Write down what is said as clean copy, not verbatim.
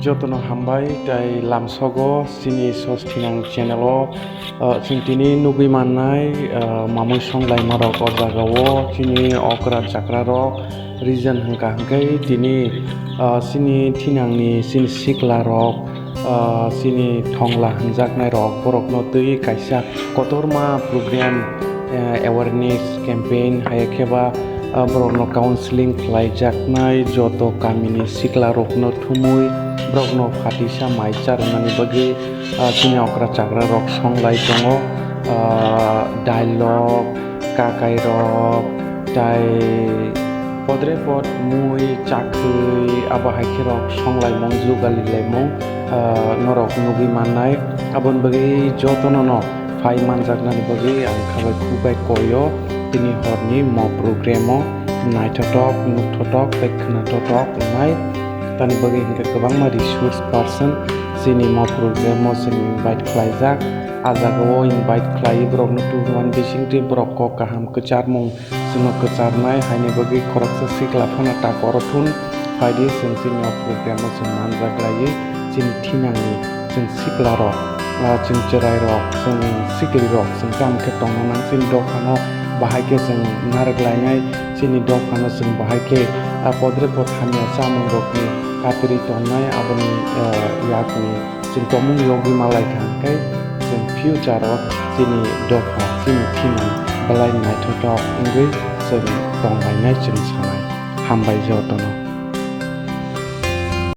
Jotono hambai tai lamsogo sini sostinang channelo sintini nugi manai mamui songlai marok o jagao sini okra chakra rok reason hangka hangkai tini sini thinangni sini sikla rok sini thongla hanjaknai rok borok no tui kaisa kotorma program awareness campaign hayakeba borok no counseling khlaijaknai joto kamini sikla rok no thumui borok no phatisa maicharnani bagi sini okra chakra rok songlai tongo dialogue kakai rok tai podre pod mui chakui aba haike rok songlai mong jugali laimong norok nugi manai abon bagi jotono no phai manjaknani bagi ang khabai khubai koyo tini horni mo programo naithotok nuktotok tei khwnatotok nai tani bagi hingke kwbangma resource person sini mo programo sini invite khlaijak ajagao invite khlai borok no tubuan bisingti borok ko kaham kwcharmung sino kwcharnai haini bagi koraksa sikla phana takoro thun phaidi sing sini mo programo sing manjaklai sini thinangni sing sikla rok sing cherai rok sing sikri rok sing kam ke tongnang sini dokhano bahaike sing naraglainai sini dokhano sing bahaike podre pod hamya samung rokni kapiri tongnai aboni yakni sing tomung yogi malai thangkai sing future rok sini dokha sini thinang balai naithotok ingui sing tonglainai sing sanai hambai jotono.